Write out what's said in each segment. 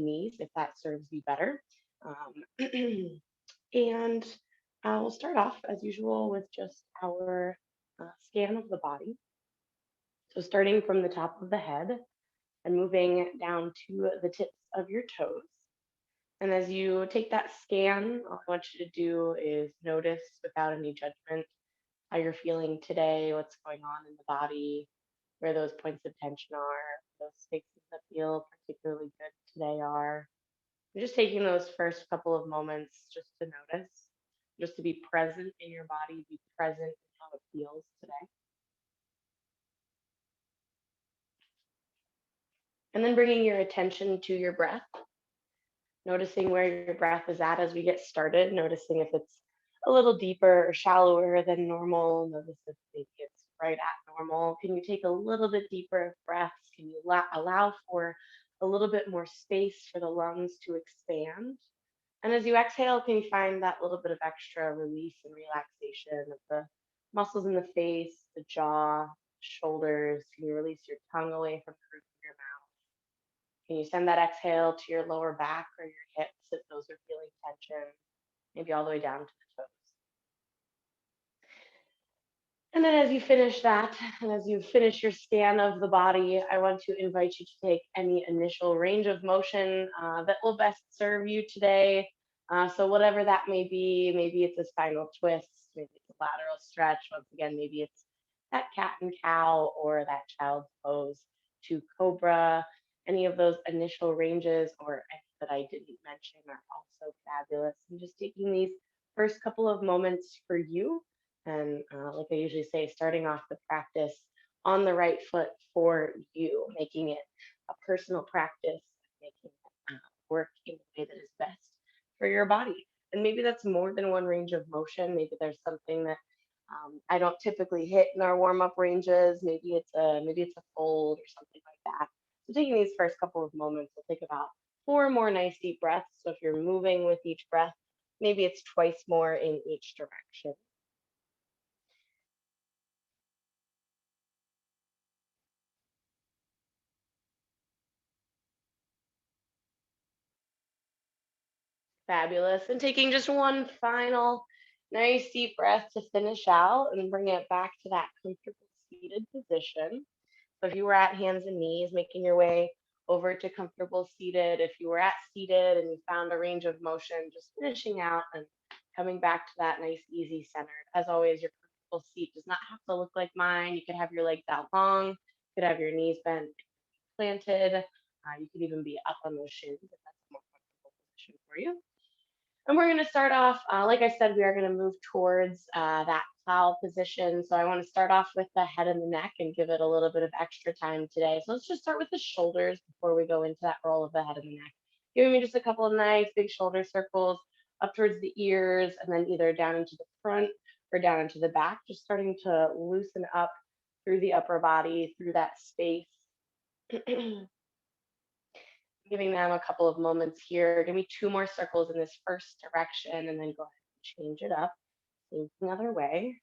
knees if that serves you better. And we'll start off as usual with just our scan of the body. So starting from the top of the head and moving down to the tips of your toes. And as you take that scan, all I want you to do is notice without any judgment how you're feeling today, what's going on in the body, where those points of tension are, those spaces that feel particularly good today are. And just taking those first couple of moments just to notice, just to be present in your body, be present in how it feels today. And then bringing your attention to your breath, noticing where your breath is at as we get started, noticing if it's a little deeper or shallower than normal. Notice if maybe it's right at normal. Can you take a little bit deeper breaths? Can you allow for a little bit more space for the lungs to expand? And as you exhale, can you find that little bit of extra release and relaxation of the muscles in the face, the jaw, shoulders? Can you release your tongue away from the roof of your mouth? Can you send that exhale to your lower back or your hips if those are feeling tension, maybe all the way down to the toes? And then as you finish that, and as you finish your scan of the body, I want to invite you to take any initial range of motion that will best serve you today. So whatever that may be, maybe it's a spinal twist, maybe it's a lateral stretch. Once again, maybe it's that cat and cow or that child's pose to cobra. Any of those initial ranges or any that I didn't mention are also fabulous. And just taking these first couple of moments for you and like I usually say, starting off the practice on the right foot for you, making it a personal practice, making it work in a way that is best for your body. And maybe that's more than one range of motion. Maybe there's something that I don't typically hit in our warm up ranges. Maybe it's a fold or something like that. So taking these first couple of moments, we'll take about four more nice deep breaths. So if you're moving with each breath, maybe it's twice more in each direction. Fabulous. And taking just one final nice deep breath to finish out and bring it back to that comfortable seated position. So if you were at hands and knees, making your way over to comfortable seated. If you were at seated and you found a range of motion, just finishing out and coming back to that nice, easy centered. As always, your comfortable seat does not have to look like mine. You could have your legs out long, you could have your knees bent, planted. You could even be up on those shins if that's a more comfortable position for you. And we're going to start off, like I said, we are going to move towards that plow position. So I want to start off with the head and the neck and give it a little bit of extra time today. So let's just start with the shoulders before we go into that roll of the head and the neck. Giving me just a couple of nice big shoulder circles up towards the ears and then either down into the front or down into the back, just starting to loosen up through the upper body, through that space. Giving them a couple of moments here. Give me two more circles in this first direction and then go ahead and change it up. Think another way.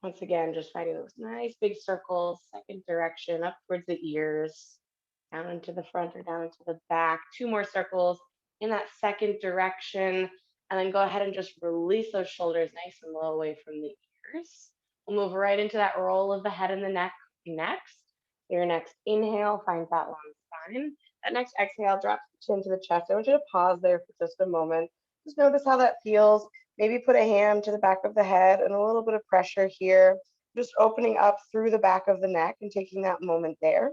Once again, just finding those nice big circles, second direction, up towards the ears, down into the front or down into the back. Two more circles in that second direction. And then go ahead and just release those shoulders nice and low away from the ears. We'll move right into that roll of the head and the neck next. Your next inhale finds that long spine. That next exhale drops the chin to the chest. I want you to pause there for just a moment. Just notice how that feels. Maybe put a hand to the back of the head and a little bit of pressure here. Just opening up through the back of the neck and taking that moment there.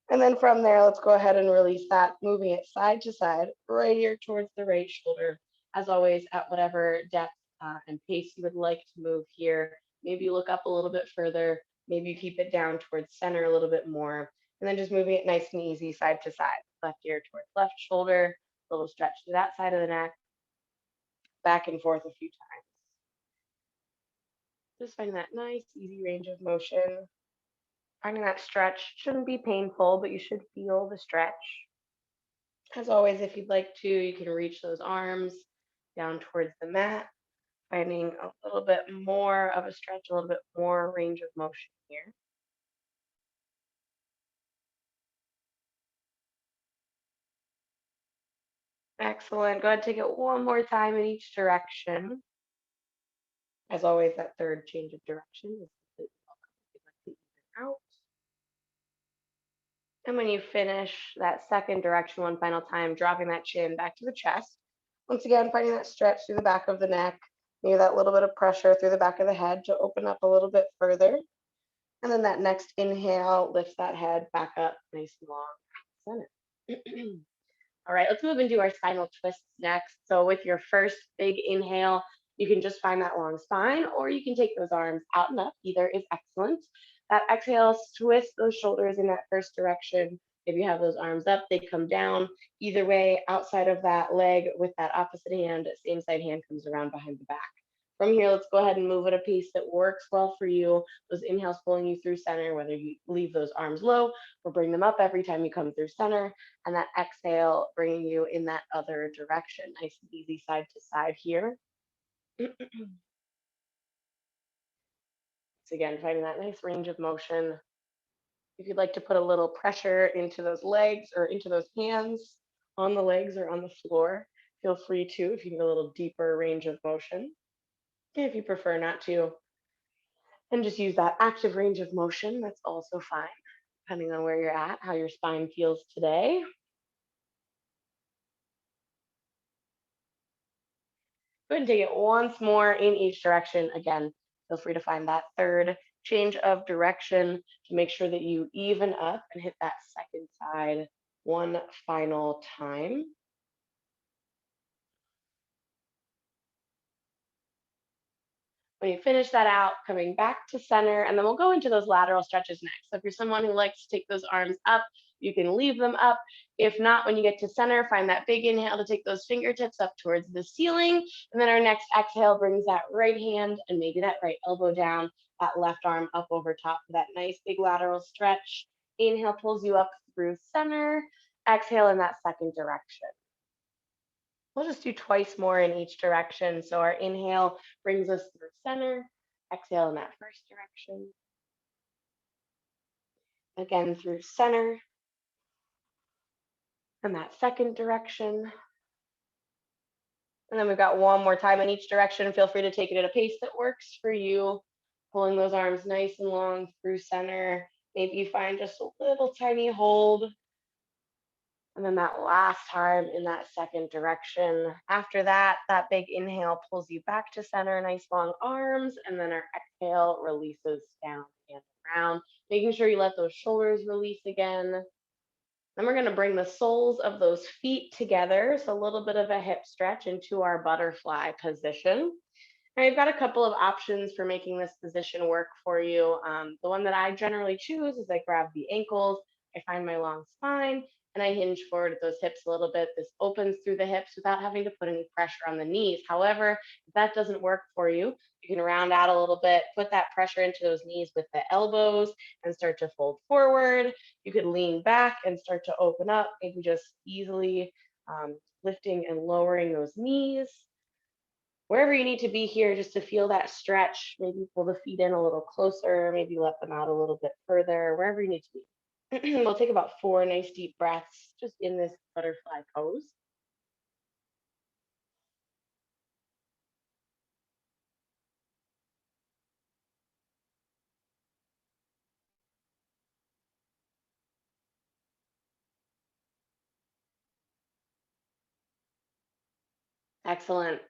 And then from there, let's go ahead and release that, moving it side to side, right here towards the right shoulder. As always, at whatever depth and pace you would like to move here. Maybe you look up a little bit further. Maybe you keep it down towards center a little bit more. And then just moving it nice and easy side to side. Left ear towards left shoulder, a little stretch to that side of the neck, back and forth a few times. Just find that nice, easy range of motion. Finding that stretch shouldn't be painful, but you should feel the stretch. As always, if you'd like to, you can reach those arms down towards the mat, finding a little bit more of a stretch, a little bit more range of motion here. Excellent. Go ahead, take it one more time in each direction. As always, that third change of direction is completely welcome. If you'd like to even out. And when you finish that second direction one final time, dropping that chin back to the chest. Once again, finding that stretch through the back of the neck, maybe that little bit of pressure through the back of the head to open up a little bit further. And then that next inhale lifts that head back up nice and long. Center. All right, let's move into our spinal twists next. So with your first big inhale, you can just find that long spine, or you can take those arms out and up. Either is excellent. That exhale, twist those shoulders in that first direction. If you have those arms up, they come down. Either way, outside of that leg with that opposite hand, same side hand comes around behind the back. From here, let's go ahead and move at a pace that works well for you. Those inhales pulling you through center, whether you leave those arms low or bring them up every time you come through center, and that exhale bringing you in that other direction. Nice and easy side to side here. So again, finding that nice range of motion. If you'd like to put a little pressure into those legs or into those hands on the legs or on the floor, feel free to if you need a little deeper range of motion. If you prefer not to, and just use that active range of motion, that's also fine, depending on where you're at, how your spine feels today. Go ahead and take it once more in each direction. Again, feel free to find that third change of direction to make sure that you even up and hit that second side one final time. When you finish that out, coming back to center, and then we'll go into those lateral stretches next. So if you're someone who likes to take those arms up, you can leave them up. If not, when you get to center, find that big inhale to take those fingertips up towards the ceiling. And then our next exhale brings that right hand and maybe that right elbow down, that left arm up over top for that nice big lateral stretch. Inhale pulls you up through center. Exhale in that second direction. We'll just do twice more in each direction. So our inhale brings us through center, exhale in that first direction, again through center, and that second direction. And then we've got one more time in each direction. Feel free to take it at a pace that works for you, pulling those arms nice and long through center. Maybe you find just a little tiny hold. And then that last time in that second direction. After that, that big inhale pulls you back to center, nice long arms, and then our exhale releases down and around, making sure you let those shoulders release again. Then we're going to bring the soles of those feet together, so a little bit of a hip stretch into our butterfly position. Now, you've got a couple of options for making this position work for you. The one that I generally choose is I grab the ankles, I find my long spine, and I hinge forward at those hips a little bit. This opens through the hips without having to put any pressure on the knees. However, if that doesn't work for you, you can round out a little bit, put that pressure into those knees with the elbows and start to fold forward. You could lean back and start to open up, maybe just easily lifting and lowering those knees wherever you need to be here just to feel that stretch. Maybe pull the feet in a little closer, maybe let them out a little bit further, wherever you need to be. We'll take about 4 nice deep breaths just in this butterfly pose. Excellent.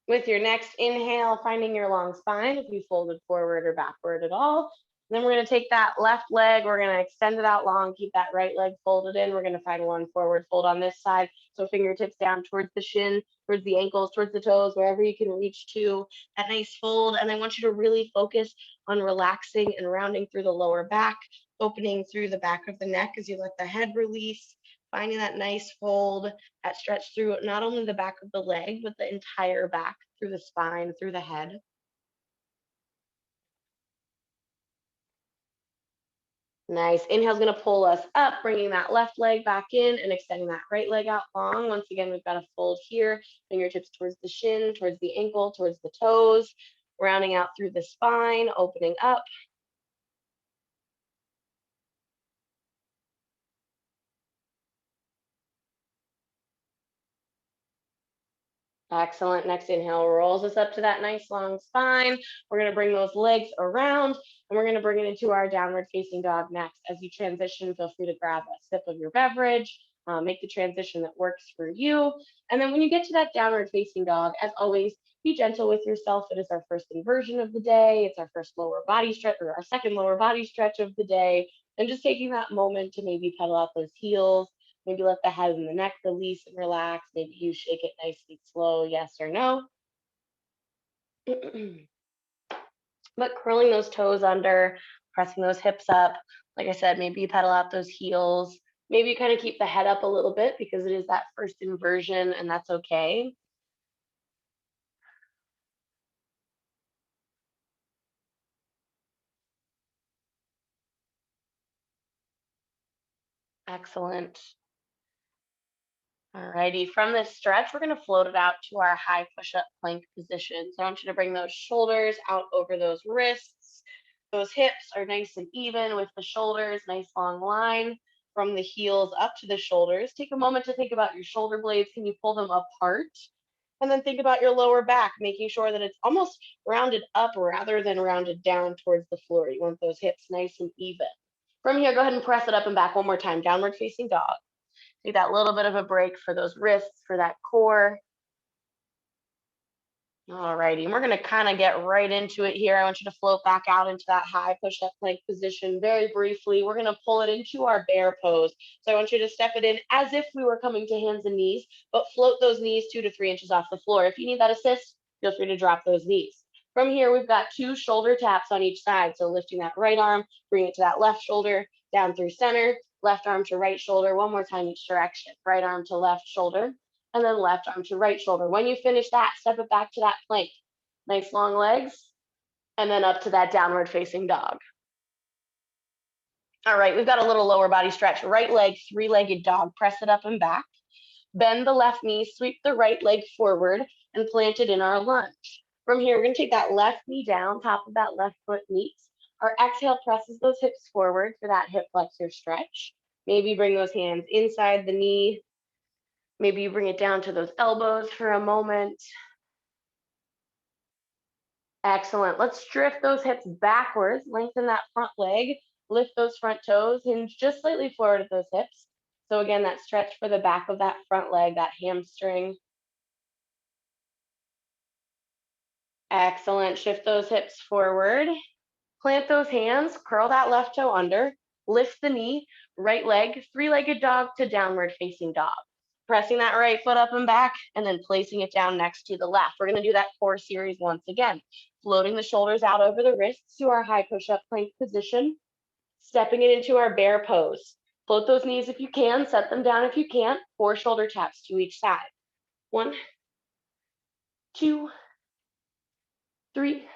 With your next inhale, finding your long spine, if you folded forward or backward at all. Then we're going to take that left leg, we're going to extend it out long, keep that right leg folded in. We're going to find one forward fold on this side. So fingertips down towards the shin, towards the ankles, towards the toes, wherever you can reach to that nice fold. And I want you to really focus on relaxing and rounding through the lower back, opening through the back of the neck as you let the head release, finding that nice fold, that stretch through not only the back of the leg, but the entire back, through the spine, through the head. Nice. Inhale's going to pull us up, bringing that left leg back in and extending that right leg out long. Once again, we've got a fold here, fingertips towards the shin, towards the ankle, towards the toes, rounding out through the spine, opening up. Excellent. Next inhale rolls us up to that nice long spine. We're going to bring those legs around and we're going to bring it into our downward facing dog next. As you transition, feel free to grab a sip of your beverage, make the transition that works for you. And then when you get to that downward facing dog, as always, be gentle with yourself. It is our first inversion of the day. It's our first lower body stretch or our second lower body stretch of the day. And just taking that moment to maybe pedal out those heels. Maybe let the head and the neck release and relax. Maybe you shake it nice and slow, yes or no. But curling those toes under, pressing those hips up. Like I said, maybe you pedal out those heels. Maybe you kind of keep the head up a little bit because it is that first inversion, and that's okay. Excellent. Alrighty, from this stretch, we're gonna float it out to our high push-up plank position. So I want you to bring those shoulders out over those wrists. Those hips are nice and even with the shoulders, nice long line from the heels up to the shoulders. Take a moment to think about your shoulder blades. Can you pull them apart? And then think about your lower back, making sure that it's almost rounded up rather than rounded down towards the floor. You want those hips nice and even. From here, go ahead and press it up and back one more time, downward facing dog. Take that little bit of a break for those wrists, for that core. All righty, and we're gonna kind of get right into it here. I want you to float back out into that high push-up plank position very briefly. We're gonna pull it into our bear pose. So I want you to step it in as if we were coming to hands and knees, but float those knees 2 to 3 inches off the floor. If you need that assist, feel free to drop those knees. From here, we've got 2 shoulder taps on each side. So lifting that right arm, bring it to that left shoulder, down through center, left arm to right shoulder, one more time each direction. Right arm to left shoulder, and then left arm to right shoulder. When you finish that, step it back to that plank. Nice long legs, and then up to that downward facing dog. All right, we've got a little lower body stretch. Right leg, three-legged dog. Press it up and back. Bend the left knee, sweep the right leg forward, and plant it in our lunge. From here, we're gonna take that left knee down, top of that left foot meets. Our exhale presses those hips forward for that hip flexor stretch. Maybe bring those hands inside the knee. Maybe you bring it down to those elbows for a moment. Excellent. Let's drift those hips backwards, lengthen that front leg, lift those front toes, hinge just slightly forward at those hips. So again, that stretch for the back of that front leg, that hamstring. Excellent. Shift those hips forward. Plant those hands, curl that left toe under, lift the knee, right leg, three-legged dog to downward facing dog. Pressing that right foot up and back, and then placing it down next to the left. We're gonna do that core series once again. Floating the shoulders out over the wrists to our high push-up plank position, stepping it into our bear pose. Float those knees if you can, set them down if you can't. 4 shoulder taps to each side. 1, 2, 3,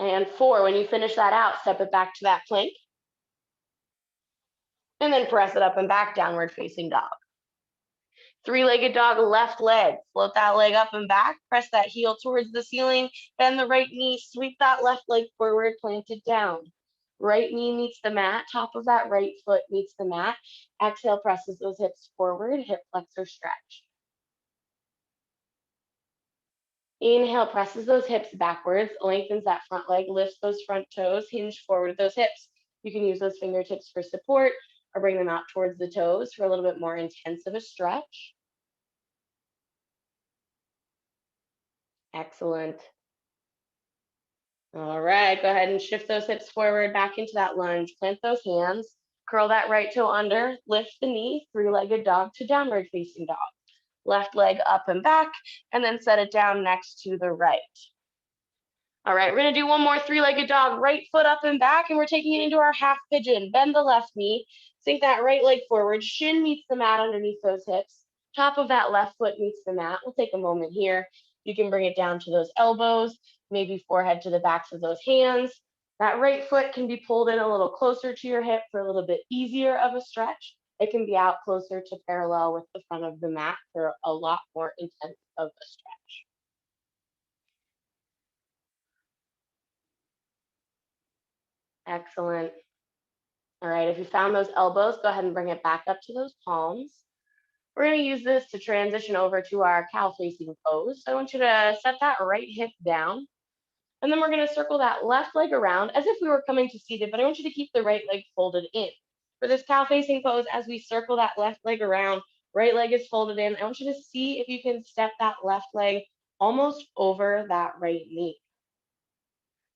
and 4. When you finish that out, step it back to that plank, and then press it up and back, downward facing dog. Three-legged dog, left leg. Float that leg up and back. Press that heel towards the ceiling. Bend the right knee. Sweep that left leg forward. Plant it down. Right knee meets the mat. Top of that right foot meets the mat. Exhale, presses those hips forward. Hip flexor stretch. Inhale, presses those hips backwards. Lengthens that front leg. Lifts those front toes. Hinge forward with those hips. You can use those fingertips for support or bring them out towards the toes for a little bit more intense of a stretch. Excellent. All right, go ahead and shift those hips forward back into that lunge. Plant those hands, curl that right toe under, lift the knee, three-legged dog to downward facing dog. Left leg up and back, and then set it down next to the right. All right, we're gonna do one more three-legged dog, right foot up and back, and we're taking it into our half pigeon. Bend the left knee, sink that right leg forward, shin meets the mat underneath those hips. Top of that left foot meets the mat. We'll take a moment here. You can bring it down to those elbows, maybe forehead to the backs of those hands. That right foot can be pulled in a little closer to your hip for a little bit easier of a stretch. It can be out closer to parallel with the front of the mat for a lot more intense of a stretch. Excellent. All right, if you found those elbows, go ahead and bring it back up to those palms. We're going to use this to transition over to our cow facing pose. So I want you to set that right hip down. And then we're going to circle that left leg around as if we were coming to seated, but I want you to keep the right leg folded in. For this cow facing pose, as we circle that left leg around, right leg is folded in. I want you to see if you can step that left leg almost over that right knee.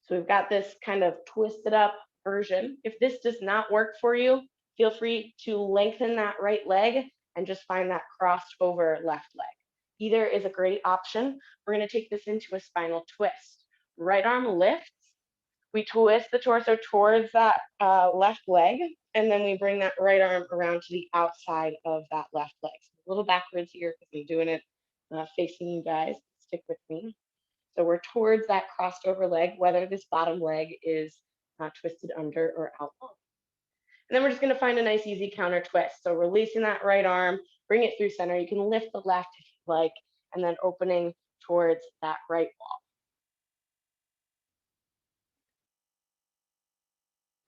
So we've got this kind of twisted up version. If this does not work for you, feel free to lengthen that right leg and just find that crossed over left leg. Either is a great option. We're going to take this into a spinal twist. Right arm lifts. We twist the torso towards that left leg, and then we bring that right arm around to the outside of that left leg. So a little backwards here because I'm doing it facing you guys. Stick with me. So we're towards that crossed over leg, whether this bottom leg is twisted under or out long. And then we're just going to find a nice easy counter twist. So releasing that right arm, bring it through center. You can lift the left if you like, and then opening towards that right wall.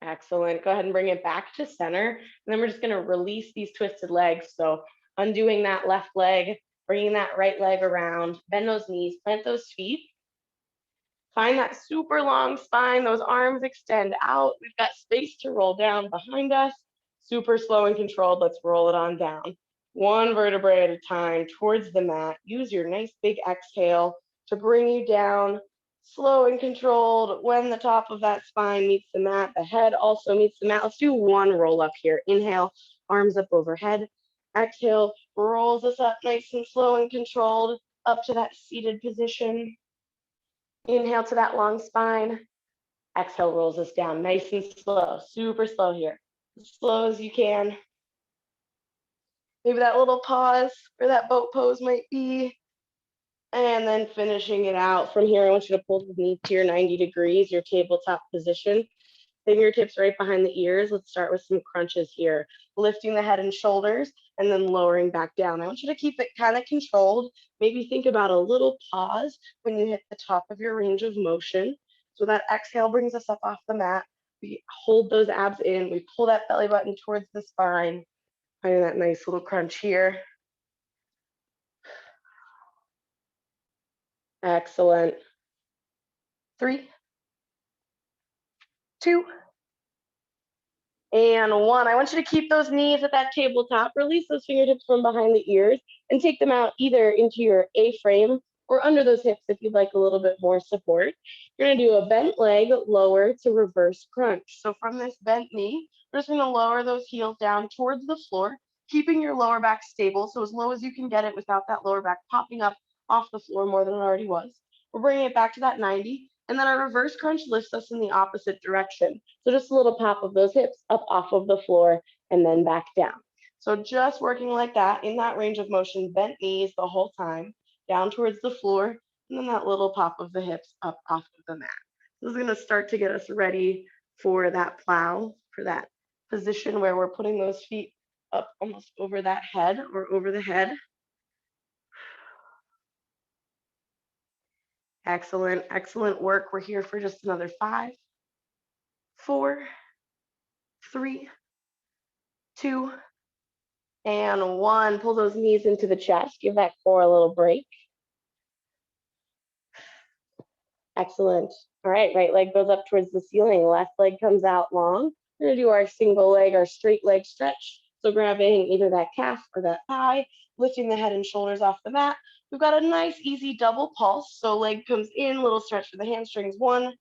Excellent. Go ahead and bring it back to center. And then we're just going to release these twisted legs. So undoing that left leg, bringing that right leg around, bend those knees, plant those feet. Find that super long spine, those arms extend out. We've got space to roll down behind us. Super slow and controlled. Let's roll it on down. One vertebrae at a time towards the mat. Use your nice big exhale to bring you down. Slow and controlled. When the top of that spine meets the mat, the head also meets the mat. Let's do one roll up here. Inhale, arms up overhead. Exhale, rolls us up nice and slow and controlled up to that seated position. Inhale to that long spine. Exhale rolls us down nice and slow, super slow here. As slow as you can. Maybe that little pause where that boat pose might be. And then finishing it out. From here, I want you to pull the knee to your 90 degrees, your tabletop position. Fingertips right behind the ears. Let's start with some crunches here. Lifting the head and shoulders and then lowering back down. I want you to keep it kind of controlled. Maybe think about a little pause when you hit the top of your range of motion. So that exhale brings us up off the mat. We hold those abs in. We pull that belly button towards the spine. Finding that nice little crunch here. Excellent. 3, 2, and 1. I want you to keep those knees at that tabletop. Release those fingertips from behind the ears and take them out either into your A-frame or under those hips if you'd like a little bit more support. You're going to do a bent leg lower to reverse crunch. So from this bent knee, we're just going to lower those heels down towards the floor, keeping your lower back stable, so as low as you can get it without that lower back popping up off the floor more than it already was. We're bringing it back to that 90. And then our reverse crunch lifts us in the opposite direction. So just a little pop of those hips up off of the floor and then back down. So just working like that in that range of motion, bent knees the whole time, down towards the floor, and then that little pop of the hips up off of the mat. This is going to start to get us ready for that plow, for that position where we're putting those feet up almost over that head or over the head. Excellent, excellent work. We're here for just another 5, 4, 3, 2, and 1. Pull those knees into the chest. Give that core a little break. Excellent. All right, right leg goes up towards the ceiling. Left leg comes out long. We're going to do our single leg, our straight leg stretch. So grabbing either that calf or that thigh, lifting the head and shoulders off the mat. We've got a nice, easy double pulse. So leg comes in, little stretch for the hamstrings. 1,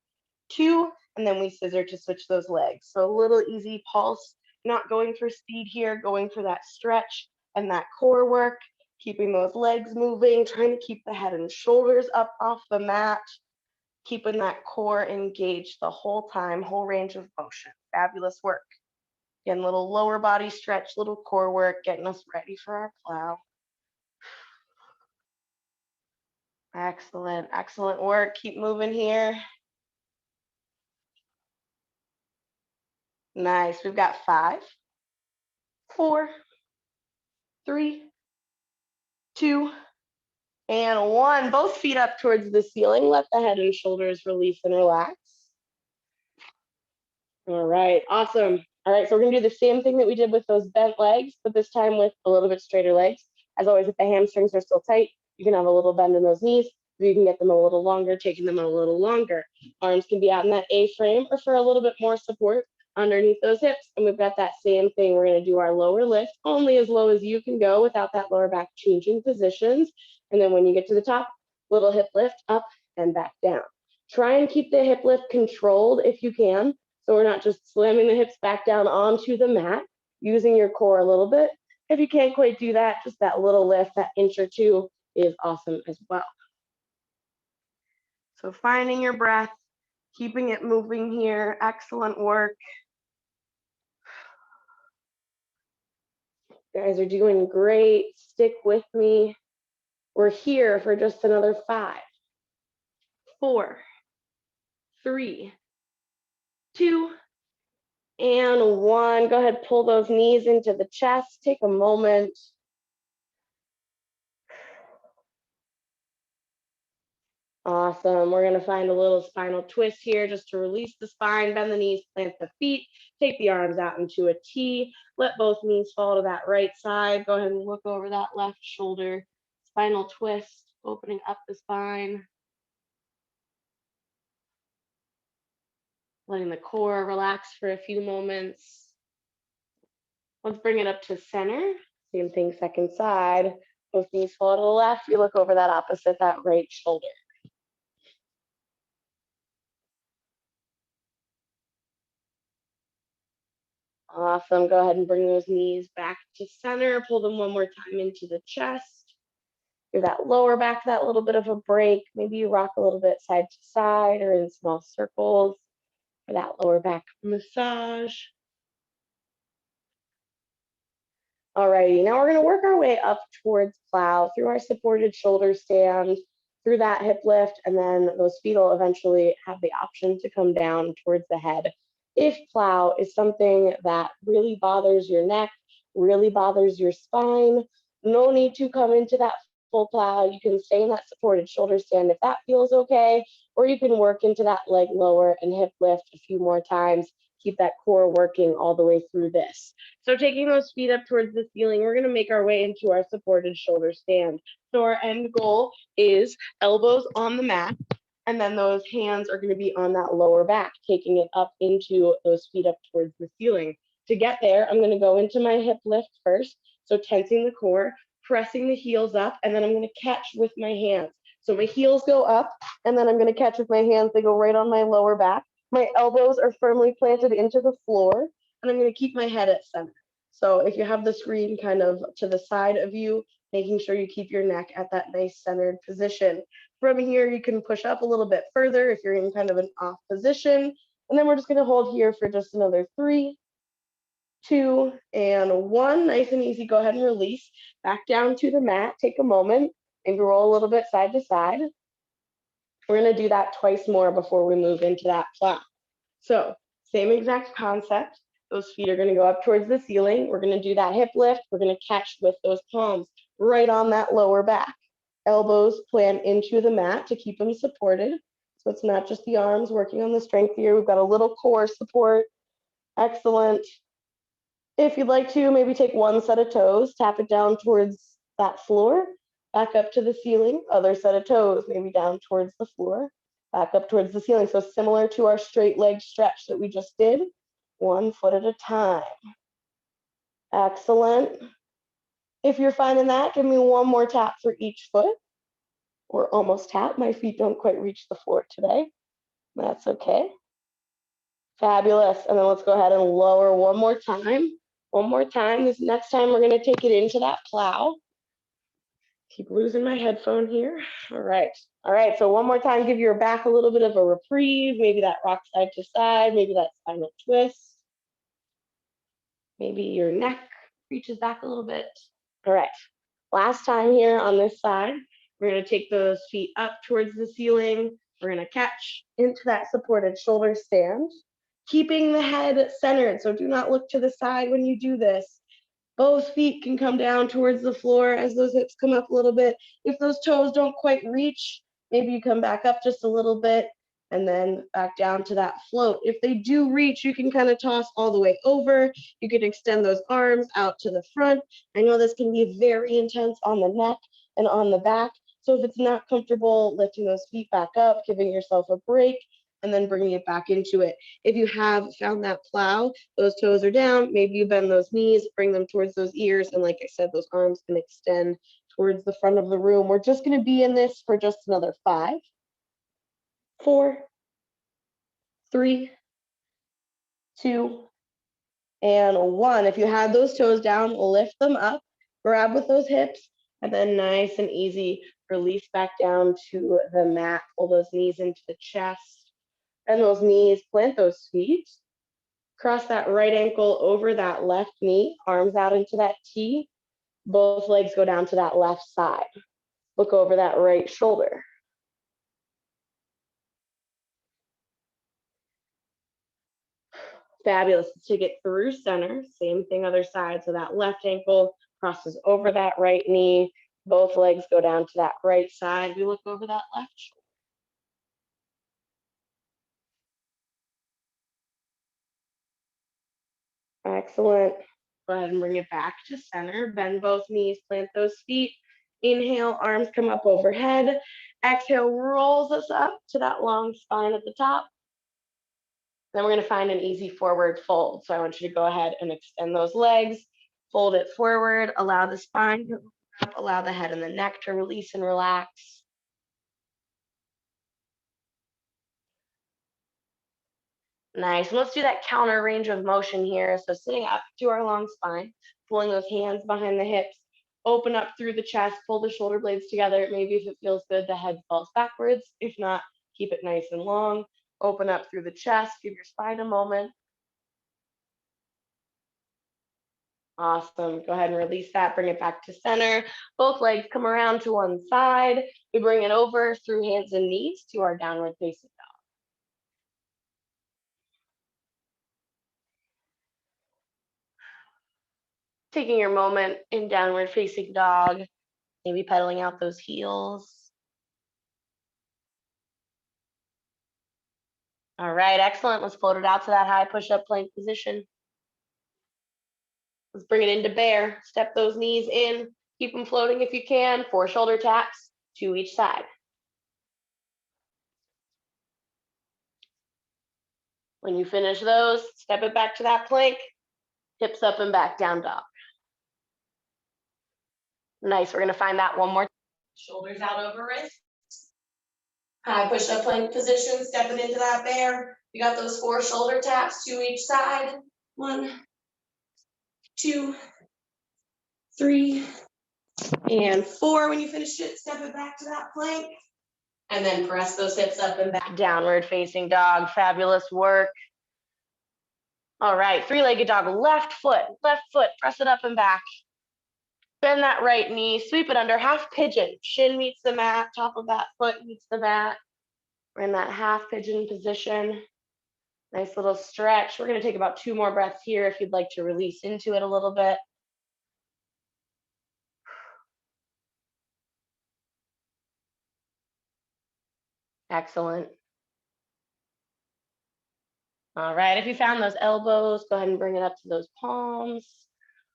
2, and then we scissor to switch those legs. So a little easy pulse, not going for speed here, going for that stretch and that core work, keeping those legs moving, trying to keep the head and shoulders up off the mat, keeping that core engaged the whole time, whole range of motion. Fabulous work. Again, little lower body stretch, little core work, getting us ready for our plow. Excellent, excellent work. Keep moving here. Nice. We've got 5, 4, 3, 2, and 1. Both feet up towards the ceiling. Let the head and shoulders release and relax. All right, awesome. All right, so we're gonna do the same thing that we did with those bent legs, but this time with a little bit straighter legs. As always, if the hamstrings are still tight, you can have a little bend in those knees. So you can get them a little longer, taking them a little longer. Arms can be out in that A-frame or for a little bit more support underneath those hips. And we've got that same thing. We're going to do our lower lift only as low as you can go without that lower back changing positions. And then when you get to the top, little hip lift up and back down. Try and keep the hip lift controlled if you can. So we're not just slamming the hips back down onto the mat, using your core a little bit. If you can't quite do that, just that little lift, that inch or two is awesome as well. So finding your breath, keeping it moving here. Excellent work. You guys are doing great. Stick with me. We're here for just another 5, 4, 3, 2, and 1. Go ahead, pull those knees into the chest. Take a moment. Awesome. We're going to find a little spinal twist here just to release the spine, bend the knees, plant the feet, take the arms out into a T. Let both knees fall to that right side. Go ahead and look over that left shoulder. Spinal twist, opening up the spine. Letting the core relax for a few moments. Let's bring it up to center. Same thing, second side. Both knees fall to the left. You look over that opposite, that right shoulder. Awesome. Go ahead and bring those knees back to center. Pull them one more time into the chest. Give that lower back that little bit of a break. Maybe you rock a little bit side to side or in small circles for that lower back massage. Alrighty, now we're going to work our way up towards plow through our supported shoulder stand, through that hip lift, and then those feet will eventually have the option to come down towards the head. If plow is something that really bothers your neck, really bothers your spine, no need to come into that full plow. You can stay in that supported shoulder stand if that feels okay, or you can work into that leg lower and hip lift a few more times. Keep that core working all the way through this. So taking those feet up towards the ceiling, we're going to make our way into our supported shoulder stand. So our end goal is elbows on the mat, and then those hands are going to be on that lower back, taking it up into those feet up towards the ceiling. To get there, I'm going to go into my hip lift first. So tensing the core, pressing the heels up, and then I'm going to catch with my hands. So my heels go up, and then I'm going to catch with my hands. They go right on my lower back. My elbows are firmly planted into the floor, and I'm going to keep my head at center. So if you have the screen kind of to the side of you, making sure you keep your neck at that nice centered position. From here, you can push up a little bit further if you're in kind of an off position. And then we're just going to hold here for just another 3, 2, and 1. Nice and easy. Go ahead and release. Back down to the mat. Take a moment and roll a little bit side to side. We're going to do that twice more before we move into that plow. So same exact concept. Those feet are going to go up towards the ceiling. We're going to do that hip lift. We're going to catch with those palms right on that lower back. Elbows plant into the mat to keep them supported. So it's not just the arms working on the strength here. We've got a little core support. Excellent. If you'd like to, maybe take one set of toes, tap it down towards that floor, back up to the ceiling, other set of toes, maybe down towards the floor, back up towards the ceiling. So similar to our straight leg stretch that we just did, 1 foot at a time. Excellent. If you're finding that, give me one more tap for each foot, or almost tap. My feet don't quite reach the floor today. That's okay. Fabulous. And then let's go ahead and lower one more time. One more time. This next time we're going to take it into that plow. Keep losing my headphone here. All right. All right. So one more time, give your back a little bit of a reprieve. Maybe that rock side to side. Maybe that spinal twist. Maybe your neck reaches back a little bit. All right. Last time here on this side, we're going to take those feet up towards the ceiling. We're going to catch into that supported shoulder stand, keeping the head centered. So do not look to the side when you do this. Both feet can come down towards the floor as those hips come up a little bit. If those toes don't quite reach, maybe you come back up just a little bit. and then back down to that float. If they do reach, you can kind of toss all the way over. You can extend those arms out to the front. I know this can be very intense on the neck and on the back. So if it's not comfortable lifting those feet back up, giving yourself a break, and then bringing it back into it. If you have found that plow, those toes are down, maybe you bend those knees, bring them towards those ears, and like I said, those arms can extend towards the front of the room. We're just gonna be in this for just another 5, 4, 3, 2, and 1. If you have those toes down, lift them up, grab with those hips, and then nice and easy, release back down to the mat. Pull those knees into the chest, bend those knees, plant those feet. Cross that right ankle over that left knee, arms out into that T. Both legs go down to that left side. Look over that right shoulder. Fabulous. Let's take it through center. Same thing other side. So that left ankle crosses over that right knee. Both legs go down to that right side. We look over that left shoulder. Excellent. Go ahead and bring it back to center. Bend both knees, plant those feet. Inhale, arms come up overhead. Exhale, rolls us up to that long spine at the top. Then we're going to find an easy forward fold. So I want you to go ahead and extend those legs, fold it forward, allow the spine to open up, allow the head and the neck to release and relax. Nice. And let's do that counter range of motion here. So sitting up to our long spine, pulling those hands behind the hips, open up through the chest, pull the shoulder blades together. Maybe if it feels good, the head falls backwards. If not, keep it nice and long. Open up through the chest, give your spine a moment. Awesome. Go ahead and release that. Bring it back to center. Both legs come around to one side. We bring it over through hands and knees to our downward facing dog. Taking your moment in downward facing dog, maybe pedaling out those heels. All right, excellent. Let's float it out to that high push-up plank position. Let's bring it into bear. Step those knees in. Keep them floating if you can. 4 shoulder taps, 2 each side. When you finish those, step it back to that plank. Hips up and back, down dog. Nice. We're going to find that one more. Shoulders out over wrists. High push-up plank position. Stepping into that bear. You got those 4 shoulder taps, 2 each side. 1, 2, 3, and 4. When you finish it, step it back to that plank. And then press those hips up and back. Downward facing dog. Fabulous work. All right, 3-legged dog. Left foot, press it up and back. Bend that right knee, sweep it under, half pigeon. Shin meets the mat, top of that foot meets the mat. We're in that half pigeon position. Nice little stretch. We're gonna take about 2 more breaths here if you'd like to release into it a little bit. Excellent. All right, if you found those elbows, go ahead and bring it up to those palms.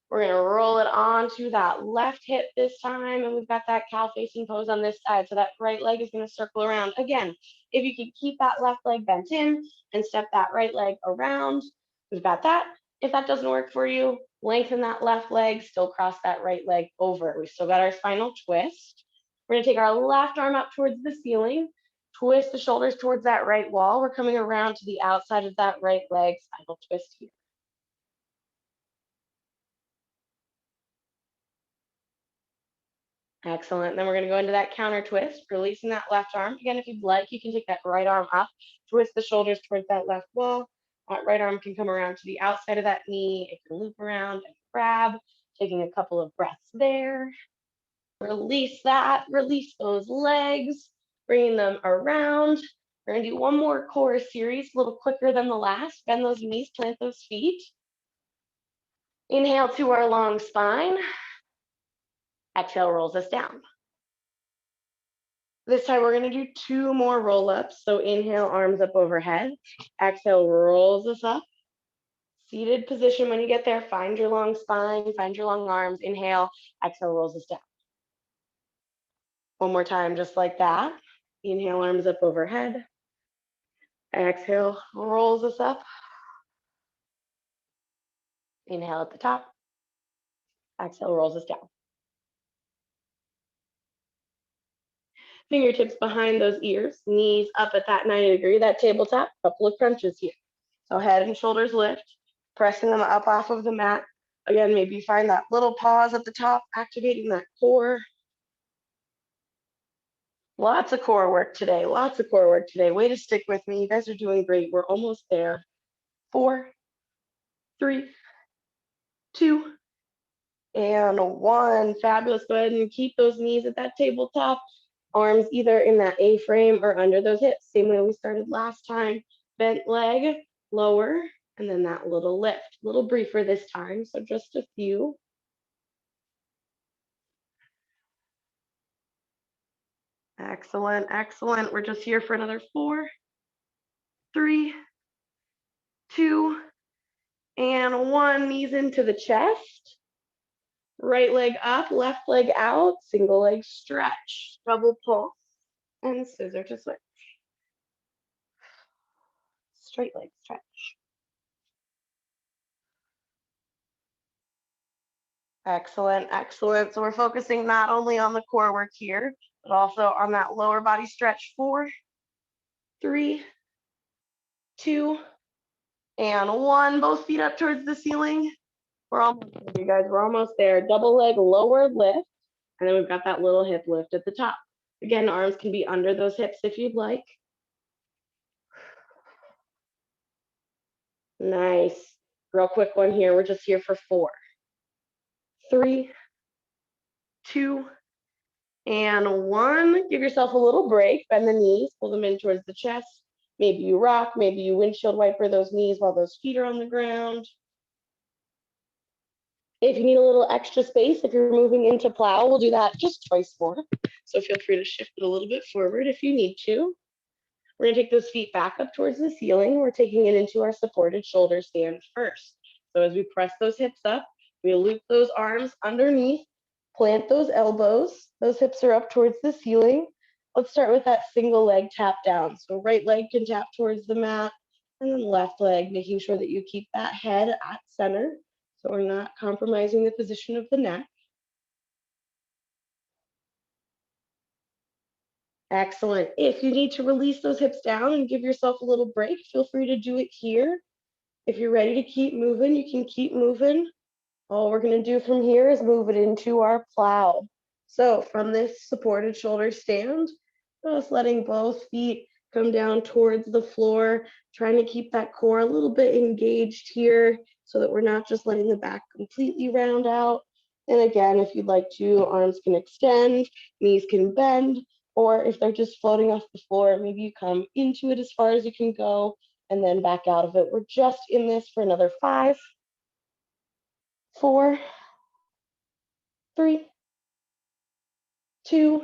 We're gonna roll it onto that left hip this time, and we've got that cow facing pose on this side. So that right leg is gonna circle around. Again, if you can keep that left leg bent in and step that right leg around, we've got that. If that doesn't work for you, lengthen that left leg, still cross that right leg over. We've still got our spinal twist. We're gonna take our left arm up towards the ceiling, twist the shoulders towards that right wall. We're coming around to the outside of that right leg, spinal twist here. Excellent. Then we're going to go into that counter twist, releasing that left arm. Again, if you'd like, you can take that right arm up, twist the shoulders towards that left wall. That right arm can come around to the outside of that knee. It can loop around and grab, taking a couple of breaths there. Release that, release those legs, bringing them around. We're going to do one more core series, a little quicker than the last. Bend those knees, plant those feet. Inhale to our long spine. Exhale rolls us down. This time we're gonna do 2 more roll-ups. So inhale, arms up overhead. Exhale, rolls us up. Seated position when you get there. Find your long spine, find your long arms. Inhale, exhale, rolls us down. One more time, just like that. Inhale, arms up overhead. Exhale, rolls us up. Inhale at the top. Exhale, rolls us down. Fingertips behind those ears, knees up at that 90-degree, that tabletop, couple of crunches here. So head and shoulders lift, pressing them up off of the mat. Again, maybe find that little pause at the top, activating that core. Lots of core work today, lots of core work today. Way to stick with me. You guys are doing great. We're almost there. 4, 3, 2, and 1. Fabulous. Go ahead and keep those knees at that tabletop. Arms either in that A-frame or under those hips. Same way we started last time. Bent leg, lower, and then that little lift. A little briefer this time, so just a few. Excellent, excellent. We're just here for another 4, 3, 2, and 1. Knees into the chest. Right leg up, left leg out. Single leg stretch. Double pulse and scissor to switch. Straight leg stretch. Excellent, excellent. So we're focusing not only on the core work here, but also on that lower body stretch. 4, 3, 2, and 1. Both feet up towards the ceiling. We're almost there, you guys. We're almost there. Double leg lower lift, and then we've got that little hip lift at the top. Again, arms can be under those hips if you'd like. Nice. Real quick one here. We're just here for 4, 3, 2, and 1. Give yourself a little break. Bend the knees, pull them in towards the chest. Maybe you rock, maybe you windshield wiper those knees while those feet are on the ground. If you need a little extra space, if you're moving into plow, we'll do that just twice more. So feel free to shift it a little bit forward if you need to. We're gonna take those feet back up towards the ceiling. We're taking it into our supported shoulder stand first. So as we press those hips up, we loop those arms underneath, plant those elbows. Those hips are up towards the ceiling. Let's start with that single leg tap down. So right leg can tap towards the mat, and then left leg, making sure that you keep that head at center so we're not compromising the position of the neck. Excellent. If you need to release those hips down and give yourself a little break, feel free to do it here. If you're ready to keep moving, you can keep moving. All we're going to do from here is move it into our plow. So from this supported shoulder stand, just letting both feet come down towards the floor, trying to keep that core a little bit engaged here so that we're not just letting the back completely round out. And again, if you'd like to, arms can extend, knees can bend, or if they're just floating off the floor, maybe you come into it as far as you can go and then back out of it. We're just in this for another 5, 4, 3, 2,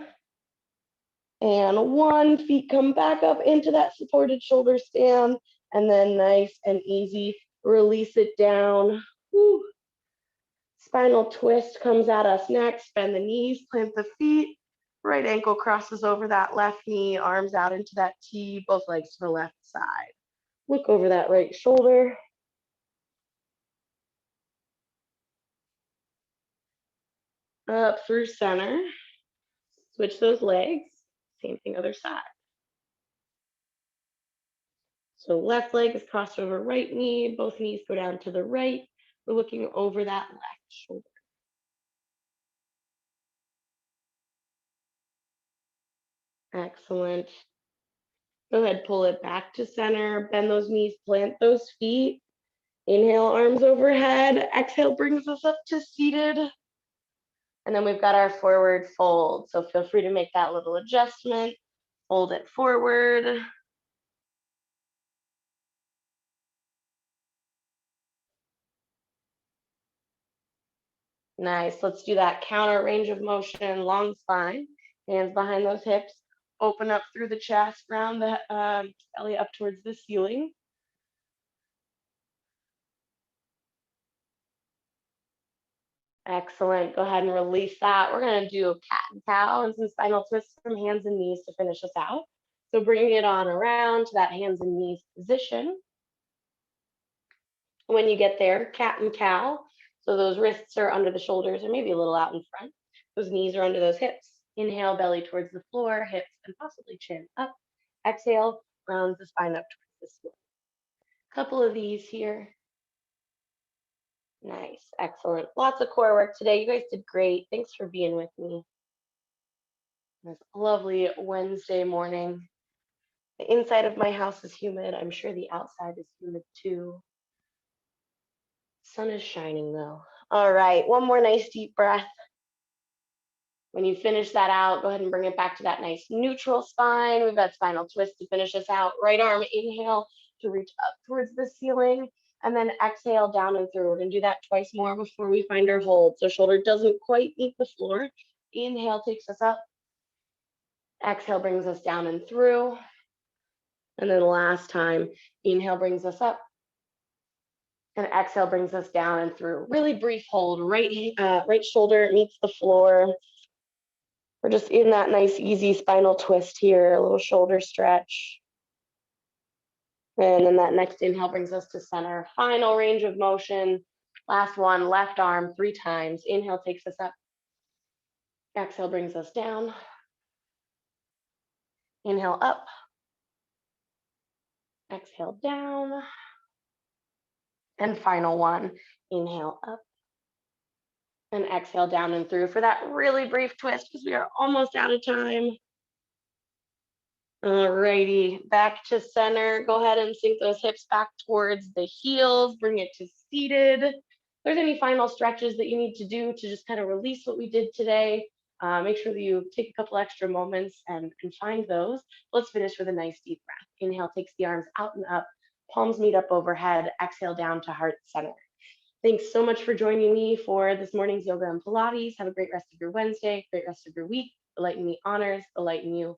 and 1. Feet come back up into that supported shoulder stand, and then nice and easy, release it down. Woo. Spinal twist comes at us next. Bend the knees, plant the feet. Right ankle crosses over that left knee, arms out into that T, both legs to the left side. Look over that right shoulder. Up through center. Switch those legs. Same thing, other side. So left leg is crossed over right knee. Both knees go down to the right. We're looking over that left shoulder. Excellent. Go ahead, pull it back to center. Bend those knees, plant those feet. Inhale, arms overhead. Exhale brings us up to seated. And then we've got our forward fold. So feel free to make that little adjustment. Fold it forward. Nice. Let's do that counter range of motion, long spine, hands behind those hips. open up through the chest, round the belly up towards the ceiling. Excellent. Go ahead and release that. We're going to do a cat and cow and some spinal twists from hands and knees to finish us out. So bringing it on around to that hands and knees position. When you get there, cat and cow. So those wrists are under the shoulders or maybe a little out in front. Those knees are under those hips. Inhale, belly towards the floor, hips and possibly chin up. Exhale, rounds the spine up towards the ceiling. Couple of these here. Nice, excellent. Lots of core work today. You guys did great. Thanks for being with me. This lovely Wednesday morning. The inside of my house is humid. I'm sure the outside is humid too. Sun is shining though. All right, one more nice deep breath. When you finish that out, go ahead and bring it back to that nice neutral spine. We've got spinal twist to finish us out. Right arm, inhale to reach up towards the ceiling, and then exhale down and through. We're gonna do that twice more before we find our hold. So shoulder doesn't quite meet the floor. Inhale takes us up. Exhale brings us down and through. And then last time, inhale brings us up. And exhale brings us down and through. Really brief hold. Right shoulder meets the floor. We're just in that nice, easy spinal twist here, a little shoulder stretch. And then that next inhale brings us to center. Final range of motion. Last one, left arm 3 times. Inhale takes us up. Exhale brings us down. Inhale up. Exhale down. And final one, inhale up. And exhale down and through for that really brief twist because we are almost out of time. Alrighty, back to center. Go ahead and sink those hips back towards the heels. Bring it to seated. If there's any final stretches that you need to do to just kind of release what we did today, make sure that you take a couple extra moments and find those. Let's finish with a nice deep breath. Inhale takes the arms out and up. Palms meet up overhead. Exhale down to heart center. Thanks so much for joining me for this morning's yoga and Pilates. Have a great rest of your Wednesday, great rest of your week. The light in me honors the light in you.